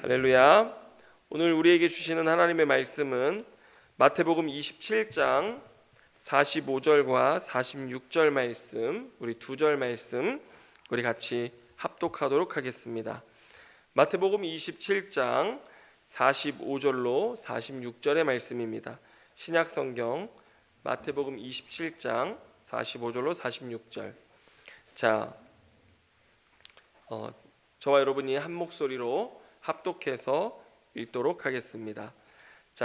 할렐루야. 오늘 우리에게 주시는 하나님의 말씀은 마태복음 27장 45절과 46절 말씀, 우리 두 절 말씀 우리 같이 합독하도록 하겠습니다. 마태복음 27장 45절로 46절의 말씀입니다. 신약성경 마태복음 27장 45절로 46절. 저와 여러분이 한 목소리로 합독해서 읽도록 하겠습니다.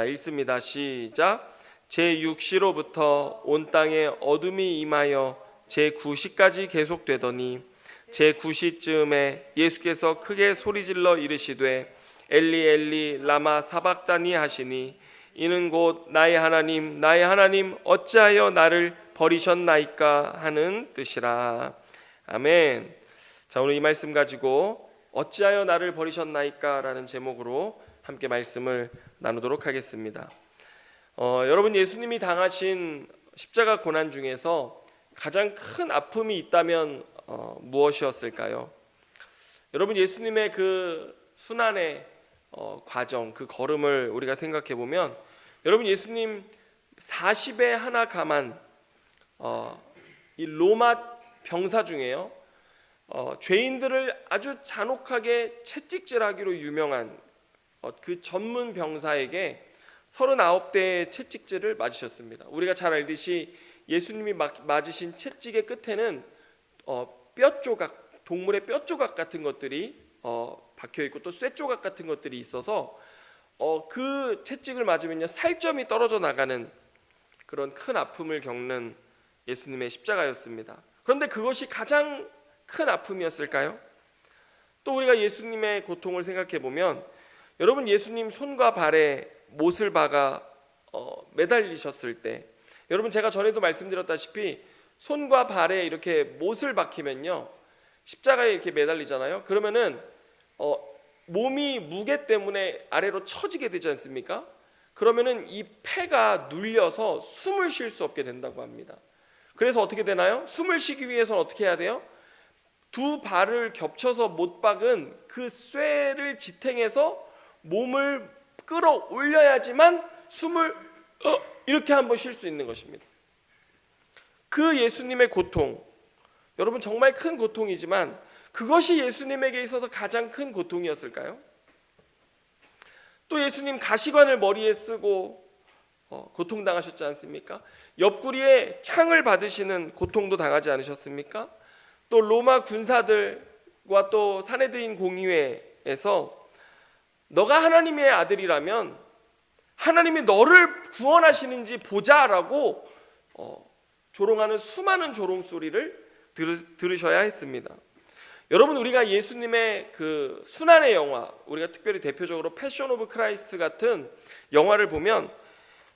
읽습니다. 시작. 제6시로부터 온 땅에 어둠이 임하여 제9시까지 계속되더니 제9시쯤에 예수께서 크게 소리질러 이르시되 엘리 엘리 라마 사박다니 하시니 이는 곧 나의 하나님 나의 하나님 어찌하여 나를 버리셨나이까 하는 뜻이라. 아멘. 오늘 이 말씀 가지고 어찌하여 나를 버리셨나이까 라는 제목으로 함께 말씀을 나누도록 하겠습니다. 여러분, 예수님이 당하신 십자가 고난 중에서 가장 큰 아픔이 있다면 무엇이었을까요? 여러분, 예수님의 그 순환의 과정, 그 걸음을 우리가 생각해 보면, 여러분, 예수님 40에 하나 감한 이 로마 병사 중에요, 죄인들을 아주 잔혹하게 채찍질하기로 유명한 그 전문 병사에게 39대의 채찍질을 맞으셨습니다. 우리가 잘 알듯이 예수님이 맞으신 채찍의 끝에는 뼈 조각, 동물의 뼈 조각 같은 것들이 박혀 있고 또 쇠 조각 같은 것들이 있어서 그 채찍을 맞으면요 살점이 떨어져 나가는 그런 큰 아픔을 겪는 예수님의 십자가였습니다. 그런데 그것이 가장 큰 아픔이었을까요? 또 우리가 예수님의 고통을 생각해 보면, 여러분, 예수님 손과 발에 못을 박아 매달리셨을 때, 여러분, 제가 전에도 말씀드렸다시피 손과 발에 이렇게 못을 박히면요 십자가에 이렇게 매달리잖아요. 그러면은 몸이 무게 때문에 아래로 처지게 되지 않습니까? 그러면은 이 폐가 눌려서 숨을 쉴 수 없게 된다고 합니다. 그래서 어떻게 되나요? 숨을 쉬기 위해서는 어떻게 해야 돼요? 두 발을 겹쳐서 못 박은 그 쇠를 지탱해서 몸을 끌어올려야지만 숨을 이렇게 한번 쉴 수 있는 것입니다. 그 예수님의 고통, 여러분, 정말 큰 고통이지만 그것이 예수님에게 있어서 가장 큰 고통이었을까요? 또 예수님 가시관을 머리에 쓰고 고통당하셨지 않습니까? 옆구리에 창을 받으시는 고통도 당하지 않으셨습니까? 또 로마 군사들과 또 사내들인 공의회에서 너가 하나님의 아들이라면 하나님이 너를 구원하시는지 보자라고 조롱하는 수많은 조롱 소리를 들으셔야 했습니다. 여러분, 우리가 예수님의 그 순환의 영화, 우리가 특별히 대표적으로 패션 오브 크라이스트 같은 영화를 보면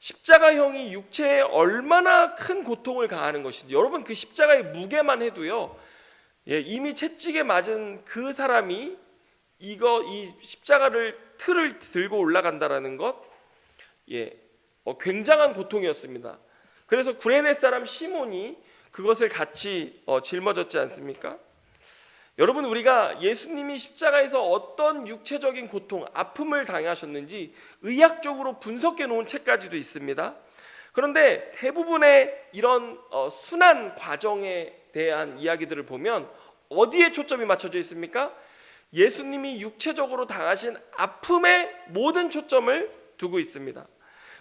십자가형이 육체에 얼마나 큰 고통을 가하는 것인지, 여러분, 그 십자가의 무게만 해도요, 이미 채찍에 맞은 그 사람이 이 십자가를 틀을 들고 올라간다라는 것, 굉장한 고통이었습니다. 그래서 구레네 사람 시몬이 그것을 같이 짊어졌지 않습니까? 여러분, 우리가 예수님이 십자가에서 어떤 육체적인 고통, 아픔을 당하셨는지 의학적으로 분석해 놓은 책까지도 있습니다. 그런데 대부분의 이런 순환 과정에 대한 이야기들을 보면 어디에 초점이 맞춰져 있습니까? 예수님이 육체적으로 당하신 아픔에 모든 초점을 두고 있습니다.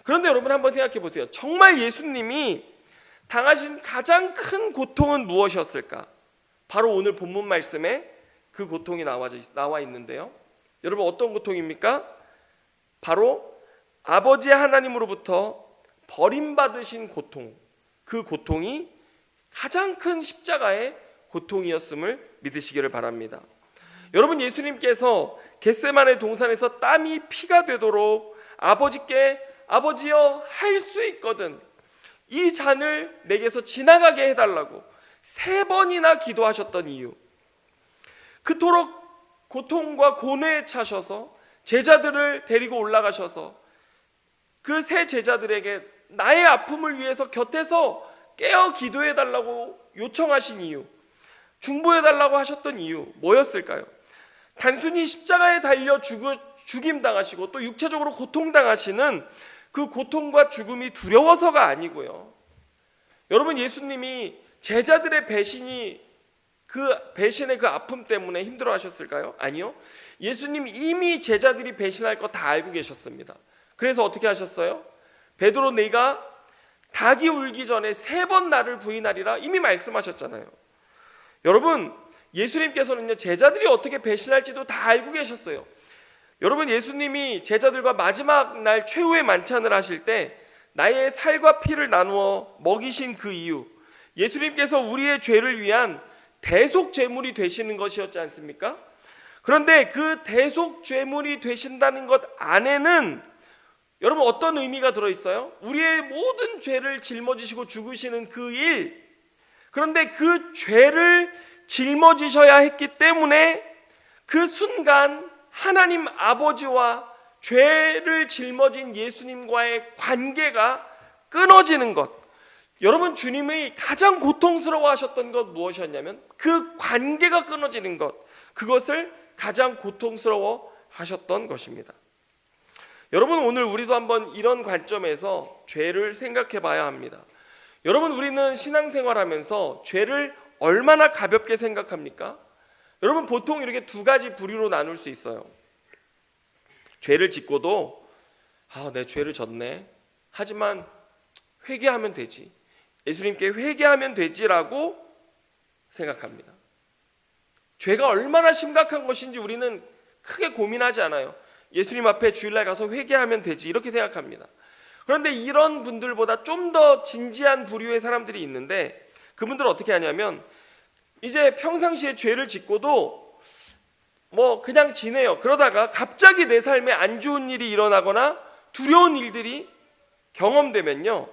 그런데 여러분, 한번 생각해 보세요. 정말 예수님이 당하신 가장 큰 고통은 무엇이었을까? 바로 오늘 본문 말씀에 그 고통이 나와 있는데요, 여러분, 어떤 고통입니까? 바로 아버지 하나님으로부터 버림받으신 고통, 그 고통이 가장 큰 십자가의 고통이었음을 믿으시기를 바랍니다. 여러분, 예수님께서 겟세마네 동산에서 땀이 피가 되도록 아버지께 아버지여 할 수 있거든 이 잔을 내게서 지나가게 해달라고 3번이나 기도하셨던 이유, 그토록 고통과 고뇌에 차셔서 제자들을 데리고 올라가셔서 그 세 제자들에게 나의 아픔을 위해서 곁에서 깨어 기도해달라고 요청하신 이유, 중보해달라고 하셨던 이유 뭐였을까요? 단순히 십자가에 달려 죽임당하시고 또 육체적으로 고통당하시는 그 고통과 죽음이 두려워서가 아니고요. 여러분, 예수님이 제자들의 배신의 그 아픔 때문에 힘들어하셨을까요? 아니요. 예수님 이미 제자들이 배신할 거 다 알고 계셨습니다. 그래서 어떻게 하셨어요? 베드로, 네가 닭이 울기 전에 3번 나를 부인하리라 이미 말씀하셨잖아요. 여러분, 예수님께서는요, 제자들이 어떻게 배신할지도 다 알고 계셨어요. 여러분, 예수님이 제자들과 마지막 날 최후의 만찬을 하실 때 나의 살과 피를 나누어 먹이신 그 이유, 예수님께서 우리의 죄를 위한 대속 제물이 되시는 것이었지 않습니까? 그런데 그 대속 제물이 되신다는 것 안에는 여러분 어떤 의미가 들어있어요? 우리의 모든 죄를 짊어지시고 죽으시는 그 일, 그런데 그 죄를 짊어지셔야 했기 때문에 그 순간 하나님 아버지와 죄를 짊어진 예수님과의 관계가 끊어지는 것. 여러분, 주님이 가장 고통스러워하셨던 것 무엇이었냐면 그 관계가 끊어지는 것, 그것을 가장 고통스러워하셨던 것입니다. 여러분, 오늘 우리도 한번 이런 관점에서 죄를 생각해 봐야 합니다. 여러분, 우리는 신앙생활하면서 죄를 얼마나 가볍게 생각합니까? 여러분, 보통 이렇게 2가지 부류로 나눌 수 있어요. 죄를 짓고도 내 죄를 졌네, 하지만 회개하면 되지, 예수님께 회개하면 되지라고 생각합니다. 죄가 얼마나 심각한 것인지 우리는 크게 고민하지 않아요. 예수님 앞에 주일날 가서 회개하면 되지, 이렇게 생각합니다. 그런데 이런 분들보다 좀 더 진지한 부류의 사람들이 있는데, 그분들은 어떻게 하냐면 이제 평상시에 죄를 짓고도 그냥 지내요. 그러다가 갑자기 내 삶에 안 좋은 일이 일어나거나 두려운 일들이 경험되면요,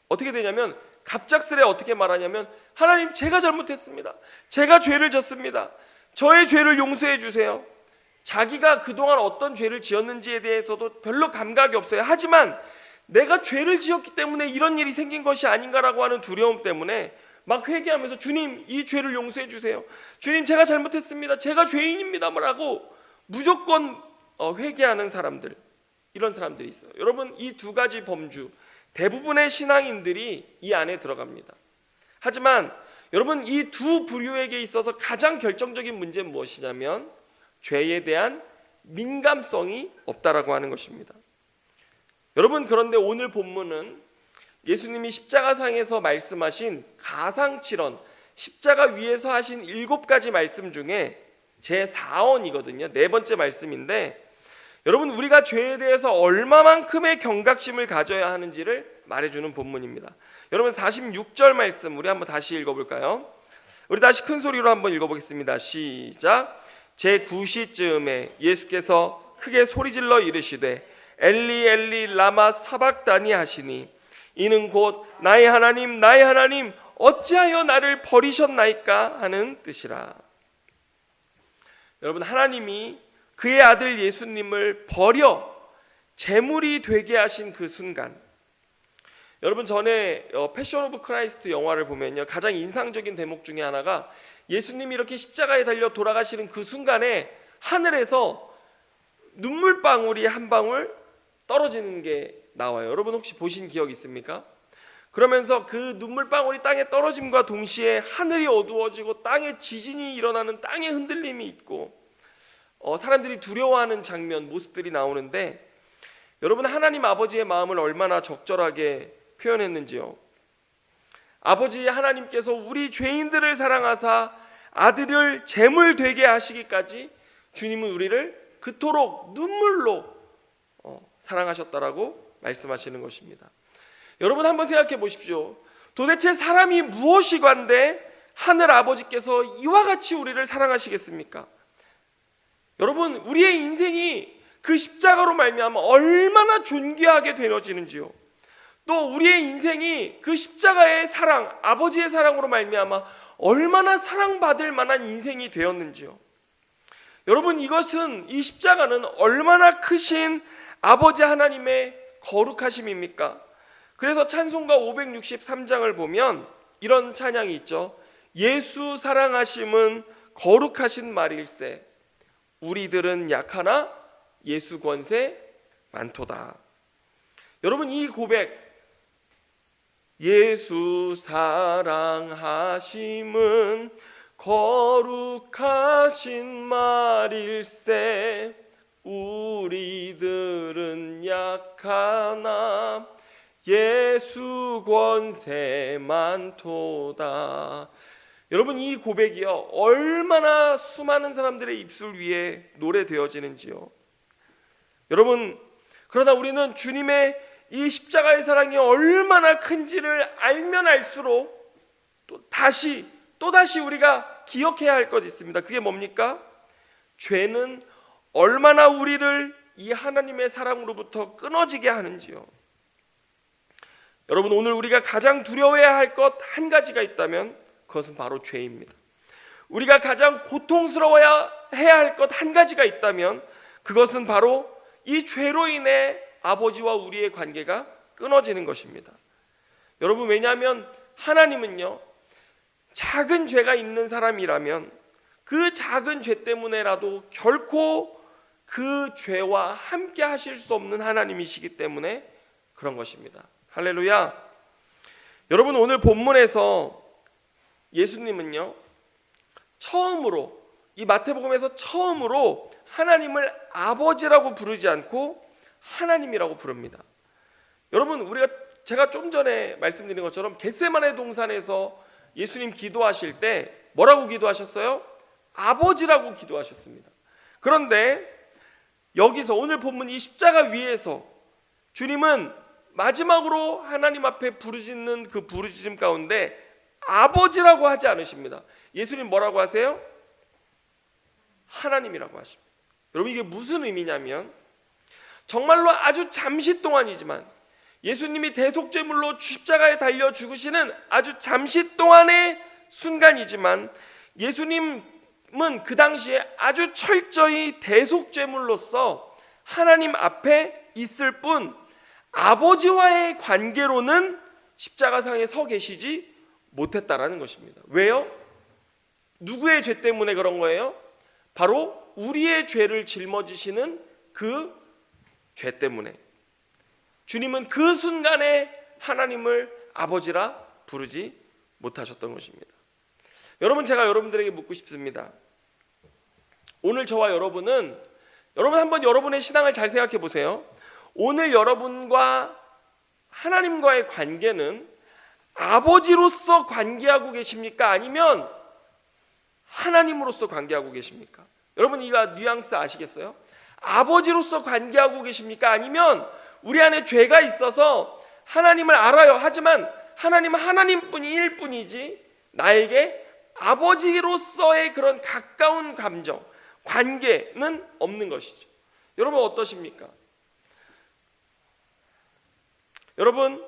어떻게 되냐면 갑작스레 어떻게 말하냐면, 하나님, 제가 잘못했습니다. 제가 죄를 졌습니다. 저의 죄를 용서해 주세요. 자기가 그동안 어떤 죄를 지었는지에 대해서도 별로 감각이 없어요. 하지만 내가 죄를 지었기 때문에 이런 일이 생긴 것이 아닌가라고 하는 두려움 때문에 막 회개하면서, 주님, 이 죄를 용서해 주세요. 주님, 제가 잘못했습니다. 제가 죄인입니다. 라고 무조건 회개하는 사람들, 이런 사람들이 있어요. 여러분, 이 2가지 범주, 대부분의 신앙인들이 이 안에 들어갑니다. 하지만 여러분, 이 2 부류에게 있어서 가장 결정적인 문제는 무엇이냐면 죄에 대한 민감성이 없다라고 하는 것입니다. 여러분, 그런데 오늘 본문은 예수님이 십자가상에서 말씀하신 가상칠언, 십자가 위에서 하신 7가지 말씀 중에 제4언이거든요. 4번째 말씀인데, 여러분, 우리가 죄에 대해서 얼마만큼의 경각심을 가져야 하는지를 말해주는 본문입니다. 여러분, 46절 말씀 우리 한번 다시 읽어볼까요? 우리 다시 큰 소리로 한번 읽어보겠습니다. 시작. 제9시쯤에 예수께서 크게 소리질러 이르시되 엘리 엘리 라마 사박다니 하시니, 이는 곧 나의 하나님 나의 하나님 어찌하여 나를 버리셨나이까 하는 뜻이라. 여러분, 하나님이 그의 아들 예수님을 버려 제물이 되게 하신 그 순간, 여러분, 전에 패션 오브 크라이스트 영화를 보면요, 가장 인상적인 대목 중에 하나가 예수님이 이렇게 십자가에 달려 돌아가시는 그 순간에 하늘에서 눈물방울이 한 방울 떨어지는 게 나와요. 여러분, 혹시 보신 기억 있습니까? 그러면서 그 눈물방울이 땅에 떨어짐과 동시에 하늘이 어두워지고 땅에 지진이 일어나는, 땅의 흔들림이 있고 사람들이 두려워하는 장면, 모습들이 나오는데, 여러분, 하나님 아버지의 마음을 얼마나 적절하게 표현했는지요. 아버지 하나님께서 우리 죄인들을 사랑하사 아들을 제물 되게 하시기까지 주님은 우리를 그토록 눈물로 사랑하셨다라고 말씀하시는 것입니다. 여러분, 한번 생각해 보십시오. 도대체 사람이 무엇이건데 하늘 아버지께서 이와 같이 우리를 사랑하시겠습니까? 여러분, 우리의 인생이 그 십자가로 말미암아 얼마나 존귀하게 되어지는지요. 또 우리의 인생이 그 십자가의 사랑, 아버지의 사랑으로 말미암아 얼마나 사랑받을 만한 인생이 되었는지요. 여러분, 이것은, 이 십자가는 얼마나 크신 아버지 하나님의 거룩하심입니까? 그래서 찬송가 563장을 보면 이런 찬양이 있죠. 예수 사랑하심은 거룩하신 말일세, 우리들은 약하나 예수 권세 많도다. 여러분, 이 고백, 예수 사랑하심은 거룩하신 말일세, 우리들은 약하나 예수 권세 많도다. 여러분, 이 고백이요, 얼마나 수많은 사람들의 입술 위에 노래되어지는지요. 여러분, 그러나 우리는 주님의 이 십자가의 사랑이 얼마나 큰지를 알면 알수록 또다시 우리가 기억해야 할 것이 있습니다. 그게 뭡니까? 죄는 얼마나 우리를 이 하나님의 사랑으로부터 끊어지게 하는지요. 여러분, 오늘 우리가 가장 두려워해야 할 것 한 가지가 있다면 그것은 바로 죄입니다. 우리가 가장 고통스러워야 해야 할 것 한 가지가 있다면 그것은 바로 이 죄로 인해 아버지와 우리의 관계가 끊어지는 것입니다. 여러분, 왜냐하면 하나님은요, 작은 죄가 있는 사람이라면 그 작은 죄 때문에라도 결코 그 죄와 함께 하실 수 없는 하나님이시기 때문에 그런 것입니다. 할렐루야. 여러분, 오늘 본문에서 예수님은요, 처음으로, 이 마태복음에서 처음으로 하나님을 아버지라고 부르지 않고 하나님이라고 부릅니다. 여러분, 제가 좀 전에 말씀드린 것처럼 겟세마네 동산에서 예수님 기도하실 때 뭐라고 기도하셨어요? 아버지라고 기도하셨습니다. 그런데 여기서 오늘 본문 이 십자가 위에서 주님은 마지막으로 하나님 앞에 부르짖는 그 부르짖음 가운데 아버지라고 하지 않으십니다. 예수님 뭐라고 하세요? 하나님이라고 하십니다. 여러분, 이게 무슨 의미냐면 정말로 아주 잠시 동안이지만 예수님이 대속죄물로 십자가에 달려 죽으시는 아주 잠시 동안의 순간이지만 예수님은 그 당시에 아주 철저히 대속죄물로서 하나님 앞에 있을 뿐 아버지와의 관계로는 십자가상에 서 계시지 못했다라는 것입니다. 왜요? 누구의 죄 때문에 그런 거예요? 바로 우리의 죄를 짊어지시는 그 죄 때문에 주님은 그 순간에 하나님을 아버지라 부르지 못하셨던 것입니다. 여러분, 제가 여러분들에게 묻고 싶습니다. 오늘 저와 여러분 한번 여러분의 신앙을 잘 생각해 보세요. 오늘 여러분과 하나님과의 관계는 아버지로서 관계하고 계십니까? 아니면 하나님으로서 관계하고 계십니까? 여러분, 이거 뉘앙스 아시겠어요? 아버지로서 관계하고 계십니까? 아니면 우리 안에 죄가 있어서 하나님을 알아요. 하지만 하나님은 하나님뿐일 뿐이지 나에게 아버지로서의 그런 가까운 감정, 관계는 없는 것이죠. 여러분, 어떠십니까? 여러분,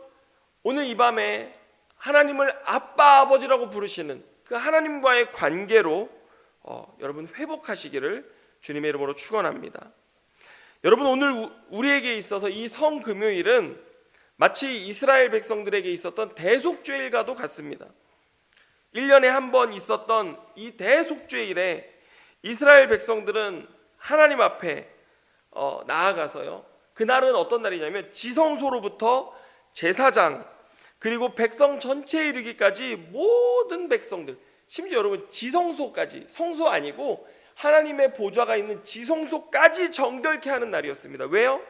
오늘 이 밤에 하나님을 아빠, 아버지라고 부르시는 그 하나님과의 관계로 여러분 회복하시기를 주님의 이름으로 축원합니다. 여러분, 오늘 우리에게 있어서 이 성금요일은 마치 이스라엘 백성들에게 있었던 대속죄일과도 같습니다. 1년에 한 번 있었던 이 대속죄일에 이스라엘 백성들은 하나님 앞에 나아가서요, 그날은 어떤 날이냐면 지성소로부터 제사장 그리고 백성 전체에 이르기까지 모든 백성들, 심지어 여러분 지성소까지, 성소 아니고 하나님의 보좌가 있는 지성소까지 정결케 하는 날이었습니다. 왜요?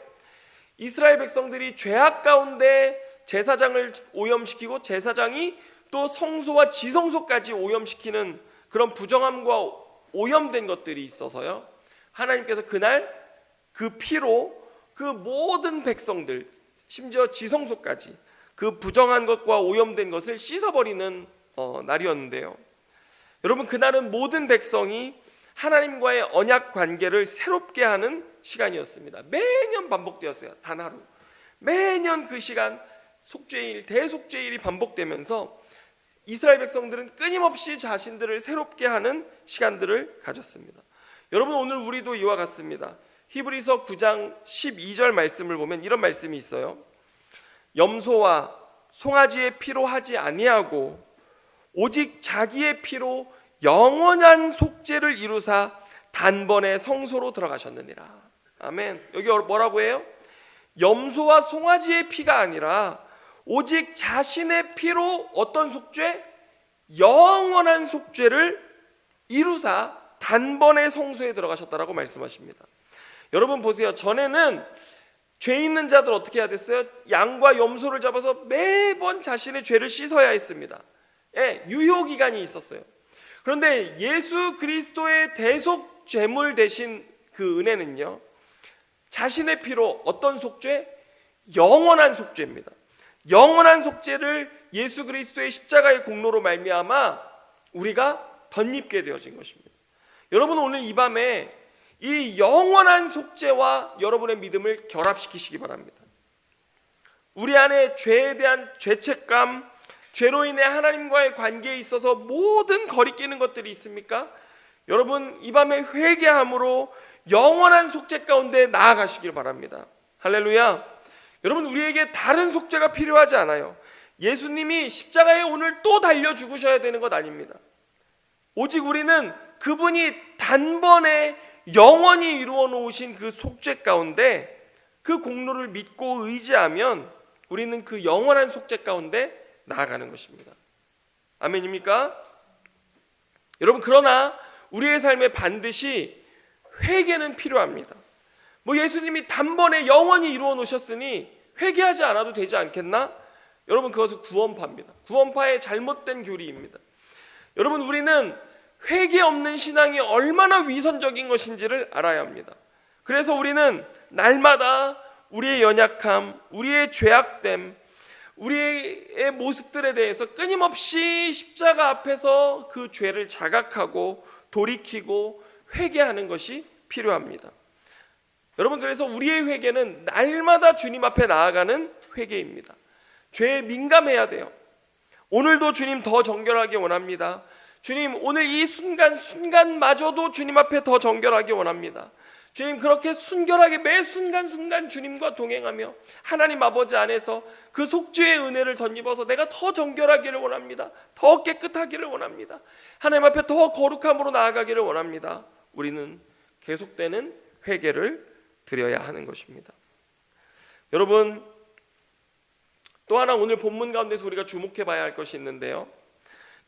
이스라엘 백성들이 죄악 가운데 제사장을 오염시키고 제사장이 또 성소와 지성소까지 오염시키는 그런 부정함과 오염된 것들이 있어서요, 하나님께서 그날 그 피로 그 모든 백성들, 심지어 지성소까지 그 부정한 것과 오염된 것을 씻어버리는 날이었는데요. 여러분, 그날은 모든 백성이 하나님과의 언약 관계를 새롭게 하는 시간이었습니다. 매년 반복되었어요. 단 하루. 매년 그 시간, 속죄일, 대속죄일이 반복되면서 이스라엘 백성들은 끊임없이 자신들을 새롭게 하는 시간들을 가졌습니다. 여러분, 오늘 우리도 이와 같습니다. 히브리서 9장 12절 말씀을 보면 이런 말씀이 있어요. 염소와 송아지의 피로 하지 아니하고 오직 자기의 피로 영원한 속죄를 이루사 단번에 성소로 들어가셨느니라. 아멘. 여기 뭐라고 해요? 염소와 송아지의 피가 아니라 오직 자신의 피로 어떤 속죄? 영원한 속죄를 이루사 단번에 성소에 들어가셨다라고 말씀하십니다. 여러분 보세요. 전에는 죄 있는 자들 어떻게 해야 됐어요? 양과 염소를 잡아서 매번 자신의 죄를 씻어야 했습니다. 예, 유효기간이 있었어요. 그런데 예수 그리스도의 대속 제물 되신 그 은혜는요, 자신의 피로 어떤 속죄? 영원한 속죄입니다. 영원한 속죄를 예수 그리스도의 십자가의 공로로 말미암아 우리가 덧입게 되어진 것입니다. 여러분 오늘 이 밤에 이 영원한 속죄와 여러분의 믿음을 결합시키시기 바랍니다. 우리 안에 죄에 대한 죄책감, 죄로 인해 하나님과의 관계에 있어서 모든 거리끼는 것들이 있습니까? 여러분 이 밤에 회개함으로 영원한 속죄 가운데 나아가시길 바랍니다. 할렐루야. 여러분 우리에게 다른 속죄가 필요하지 않아요. 예수님이 십자가에 오늘 또 달려 죽으셔야 되는 것 아닙니다. 오직 우리는 그분이 단번에 영원히 이루어 놓으신 그 속죄 가운데 그 공로를 믿고 의지하면 우리는 그 영원한 속죄 가운데 나아가는 것입니다. 아멘입니까? 여러분 그러나 우리의 삶에 반드시 회개는 필요합니다. 뭐 예수님이 단번에 영원히 이루어 놓으셨으니 회개하지 않아도 되지 않겠나? 여러분 그것은 구원파입니다. 구원파의 잘못된 교리입니다. 여러분 우리는 회개 없는 신앙이 얼마나 위선적인 것인지를 알아야 합니다. 그래서 우리는 날마다 우리의 연약함, 우리의 죄악됨, 우리의 모습들에 대해서 끊임없이 십자가 앞에서 그 죄를 자각하고 돌이키고 회개하는 것이 필요합니다. 여러분 그래서 우리의 회개는 날마다 주님 앞에 나아가는 회개입니다. 죄에 민감해야 돼요. 오늘도 주님 더 정결하게 원합니다. 주님 오늘 이 순간마저도 주님 앞에 더 정결하게 원합니다. 주님 그렇게 순결하게 매 순간순간 주님과 동행하며 하나님 아버지 안에서 그 속죄의 은혜를 덧입어서 내가 더 정결하기를 원합니다. 더 깨끗하기를 원합니다. 하나님 앞에 더 거룩함으로 나아가기를 원합니다. 우리는 계속되는 회개를 드려야 하는 것입니다. 여러분 또 하나 오늘 본문 가운데서 우리가 주목해 봐야 할 것이 있는데요,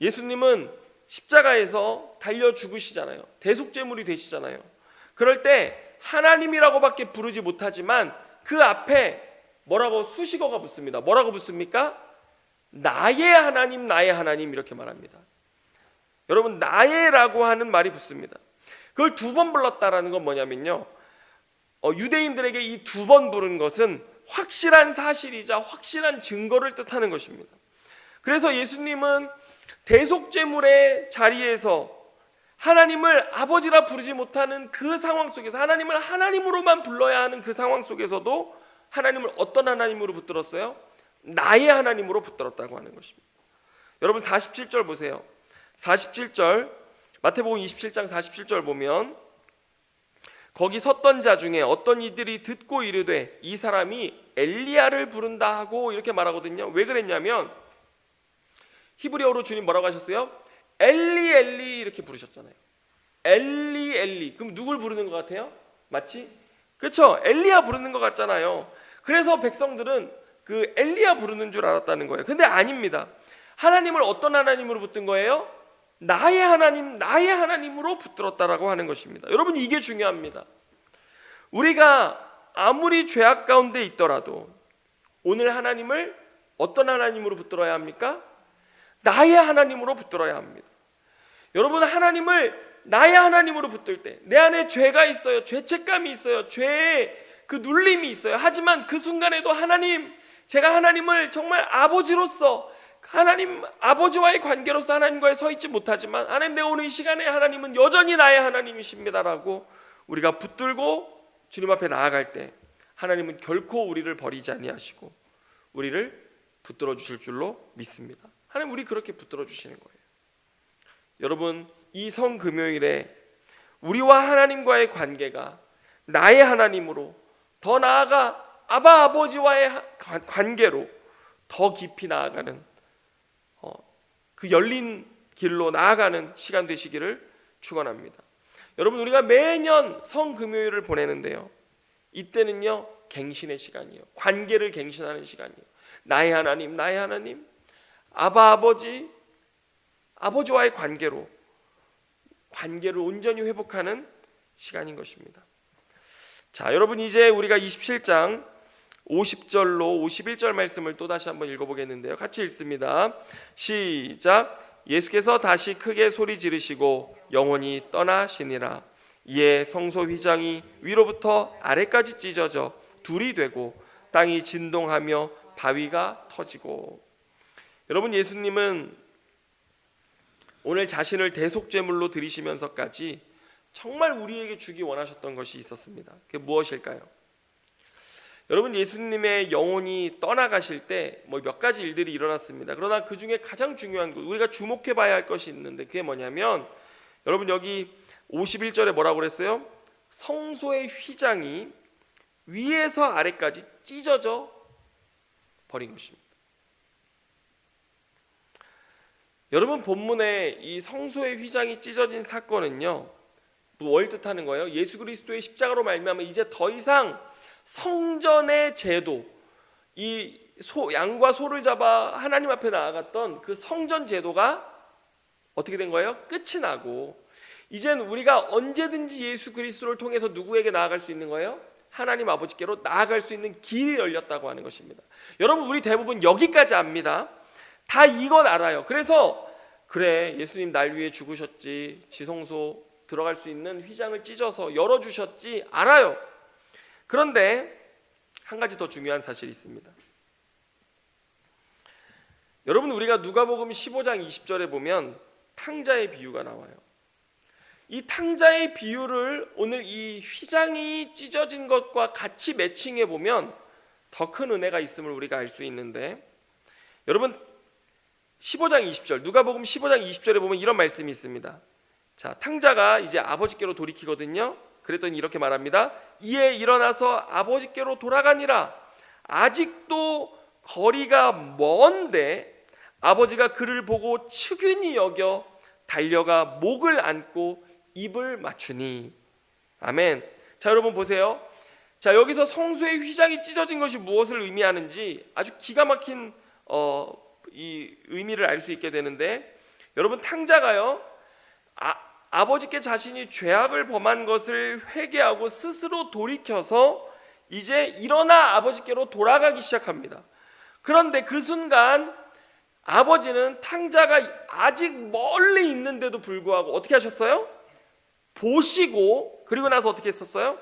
예수님은 십자가에서 달려 죽으시잖아요. 대속제물이 되시잖아요. 그럴 때 하나님이라고밖에 부르지 못하지만 그 앞에 뭐라고 수식어가 붙습니다. 뭐라고 붙습니까? 나의 하나님, 나의 하나님 이렇게 말합니다. 여러분 나의라고 하는 말이 붙습니다. 그걸 두 번 불렀다라는 건 뭐냐면요, 유대인들에게 이 두 번 부른 것은 확실한 사실이자 확실한 증거를 뜻하는 것입니다. 그래서 예수님은 대속제물의 자리에서 하나님을 아버지라 부르지 못하는 그 상황 속에서 하나님을 하나님으로만 불러야 하는 그 상황 속에서도 하나님을 어떤 하나님으로 붙들었어요? 나의 하나님으로 붙들었다고 하는 것입니다. 여러분 47절 보세요. 47절 마태복음 27장 47절 보면 거기 섰던 자 중에 어떤 이들이 듣고 이르되 이 사람이 엘리야를 부른다 하고 이렇게 말하거든요. 왜 그랬냐면 히브리어로 주님 뭐라고 하셨어요? 엘리 엘리 이렇게 부르셨잖아요. 엘리 엘리. 그럼 누굴 부르는 것 같아요? 마치 그렇죠? 엘리야 부르는 것 같잖아요. 그래서 백성들은 그 엘리야 부르는 줄 알았다는 거예요. 근데 아닙니다. 하나님을 어떤 하나님으로 붙든 거예요? 나의 하나님, 나의 하나님으로 붙들었다라고 하는 것입니다. 여러분 이게 중요합니다. 우리가 아무리 죄악 가운데 있더라도 오늘 하나님을 어떤 하나님으로 붙들어야 합니까? 나의 하나님으로 붙들어야 합니다. 여러분 하나님을 나의 하나님으로 붙들 때 내 안에 죄가 있어요. 죄책감이 있어요. 죄의 그 눌림이 있어요. 하지만 그 순간에도 하나님, 제가 하나님을 정말 아버지로서 하나님 아버지와의 관계로서 하나님과에 서 있지 못하지만 하나님 내가 오늘 이 시간에 하나님은 여전히 나의 하나님이십니다라고 우리가 붙들고 주님 앞에 나아갈 때 하나님은 결코 우리를 버리지 아니하시고 우리를 붙들어 주실 줄로 믿습니다. 하나님 우리 그렇게 붙들어 주시는 거예요. 여러분 이 성금요일에 우리와 하나님과의 관계가 나의 하나님으로 더 나아가 아바 아버지와의 관계로 더 깊이 나아가는 그 열린 길로 나아가는 시간 되시기를 축원합니다. 여러분 우리가 매년 성금요일을 보내는데요, 이때는요 갱신의 시간이에요. 관계를 갱신하는 시간이에요. 나의 하나님, 나의 하나님, 아버지와의 관계를 온전히 회복하는 시간인 것입니다. 자, 여러분 이제 우리가 27장 50절로 51절 말씀을 또 다시 한번 읽어보겠는데요. 같이 읽습니다. 시작. 예수께서 다시 크게 소리 지르시고 영혼이 떠나시니라. 이에 성소 휘장이 위로부터 아래까지 찢어져 둘이 되고 땅이 진동하며 바위가 터지고. 여러분 예수님은 오늘 자신을 대속죄물로 드리시면서까지 정말 우리에게 주기 원하셨던 것이 있었습니다. 그게 무엇일까요? 여러분 예수님의 영혼이 떠나가실 때 몇 가지 일들이 일어났습니다. 그러나 그 중에 가장 중요한 것, 우리가 주목해 봐야 할 것이 있는데 그게 뭐냐면 여러분 여기 51절에 뭐라고 그랬어요? 성소의 휘장이 위에서 아래까지 찢어져 버린 것입니다. 여러분 본문에 이 성소의 휘장이 찢어진 사건은요 뭘 뜻하는 거예요? 예수 그리스도의 십자가로 말미암아 이제 더 이상 성전의 제도, 이 양과 소를 잡아 하나님 앞에 나아갔던 그 성전 제도가 어떻게 된 거예요? 끝이 나고 이젠 우리가 언제든지 예수 그리스도를 통해서 누구에게 나아갈 수 있는 거예요? 하나님 아버지께로 나아갈 수 있는 길이 열렸다고 하는 것입니다. 여러분 우리 대부분 여기까지 압니다. 다 이건 알아요. 그래서 그래 예수님 날 위해 죽으셨지, 지성소 들어갈 수 있는 휘장을 찢어서 열어주셨지, 알아요. 그런데 한 가지 더 중요한 사실이 있습니다. 여러분 우리가 누가복음 15장 20절에 보면 탕자의 비유가 나와요. 이 탕자의 비유를 오늘 이 휘장이 찢어진 것과 같이 매칭해 보면 더 큰 은혜가 있음을 우리가 알 수 있는데, 여러분 15장 20절 누가복음 15장 20절에 보면 이런 말씀이 있습니다. 자, 탕자가 이제 아버지께로 돌이키거든요. 그랬더니 이렇게 말합니다. 이에 일어나서 아버지께로 돌아가니라. 아직도 거리가 먼데 아버지가 그를 보고 측은히 여겨 달려가 목을 안고 입을 맞추니. 아멘. 자, 여러분 보세요. 자, 여기서 성소의 휘장이 찢어진 것이 무엇을 의미하는지 아주 기가 막힌 이 의미를 알 수 있게 되는데, 여러분 탕자가요 아버지께 자신이 죄악을 범한 것을 회개하고 스스로 돌이켜서 이제 일어나 아버지께로 돌아가기 시작합니다. 그런데 그 순간 아버지는 탕자가 아직 멀리 있는데도 불구하고 어떻게 하셨어요? 보시고, 그리고 나서 어떻게 했었어요?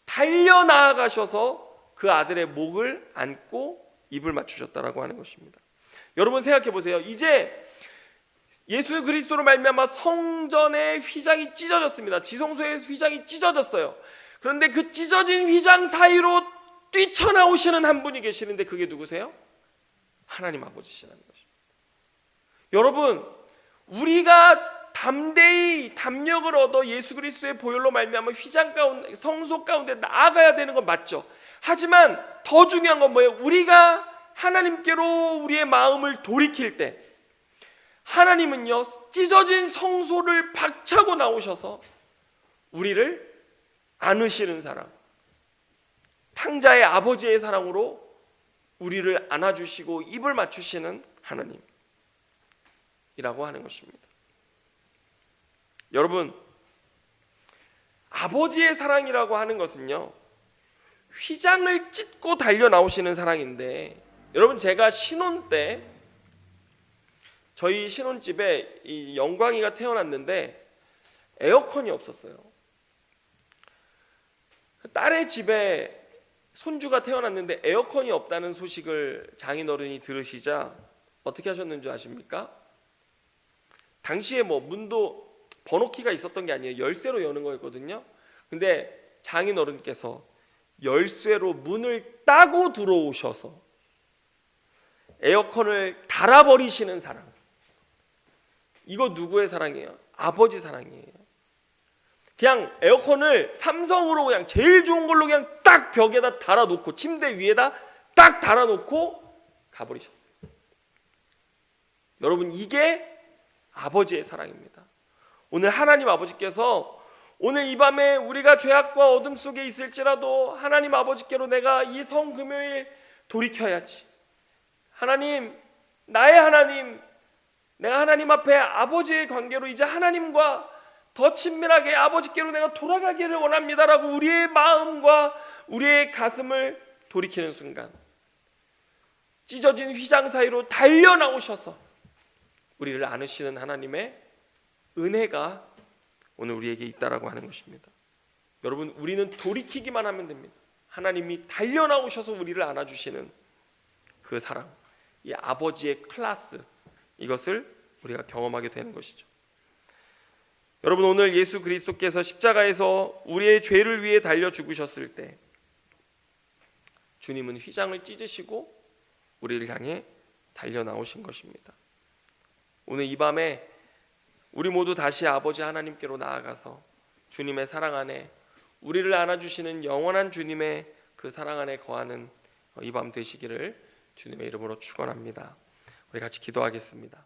달려나가셔서 그 아들의 목을 안고 입을 맞추셨다라고 하는 것입니다. 여러분 생각해 보세요. 이제 예수 그리스도로 말미암아 성전의 휘장이 찢어졌습니다. 지성소의 휘장이 찢어졌어요. 그런데 그 찢어진 휘장 사이로 뛰쳐나오시는 한 분이 계시는데 그게 누구세요? 하나님 아버지시라는 것입니다. 여러분 우리가 담대히 담력을 얻어 예수 그리스도의 보혈로 말미암아 휘장 가운데, 성소 가운데 나아가야 되는 건 맞죠. 하지만 더 중요한 건 뭐예요? 우리가 하나님께로 우리의 마음을 돌이킬 때 하나님은요 찢어진 성소를 박차고 나오셔서 우리를 안으시는 사랑, 탕자의 아버지의 사랑으로 우리를 안아주시고 입을 맞추시는 하나님이라고 하는 것입니다. 여러분 아버지의 사랑이라고 하는 것은요 휘장을 찢고 달려 나오시는 사랑인데, 여러분 제가 신혼 때 저희 신혼집에 이 영광이가 태어났는데 에어컨이 없었어요. 딸의 집에 손주가 태어났는데 에어컨이 없다는 소식을 장인어른이 들으시자 어떻게 하셨는 줄 아십니까? 당시에 문도 번호키가 있었던 게 아니에요. 열쇠로 여는 거였거든요. 근데 장인어른께서 열쇠로 문을 따고 들어오셔서 에어컨을 달아버리시는 사랑. 이거 누구의 사랑이에요? 아버지 사랑이에요. 그냥 에어컨을 삼성으로 그냥 제일 좋은 걸로 그냥 딱 벽에다 달아놓고 침대 위에다 딱 달아놓고 가버리셨어요. 여러분 이게 아버지의 사랑입니다. 오늘 하나님 아버지께서 오늘 이 밤에 우리가 죄악과 어둠 속에 있을지라도 하나님 아버지께로 내가 이 성금요일 돌이켜야지. 하나님, 나의 하나님, 내가 하나님 앞에 아버지의 관계로 이제 하나님과 더 친밀하게 아버지께로 내가 돌아가기를 원합니다라고 우리의 마음과 우리의 가슴을 돌이키는 순간 찢어진 휘장 사이로 달려 나오셔서 우리를 안으시는 하나님의 은혜가 오늘 우리에게 있다라고 하는 것입니다. 여러분, 우리는 돌이키기만 하면 됩니다. 하나님이 달려 나오셔서 우리를 안아주시는 그 사랑, 이 아버지의 클래스, 이것을 우리가 경험하게 되는 것이죠. 여러분, 오늘 예수 그리스도께서 십자가에서 우리의 죄를 위해 달려 죽으셨을 때 주님은 휘장을 찢으시고 우리를 향해 달려 나오신 것입니다. 오늘 이 밤에 우리 모두 다시 아버지 하나님께로 나아가서 주님의 사랑 안에 우리를 안아주시는 영원한 주님의 그 사랑 안에 거하는 이 밤 되시기를 주님의 이름으로 축원합니다. 우리 같이 기도하겠습니다.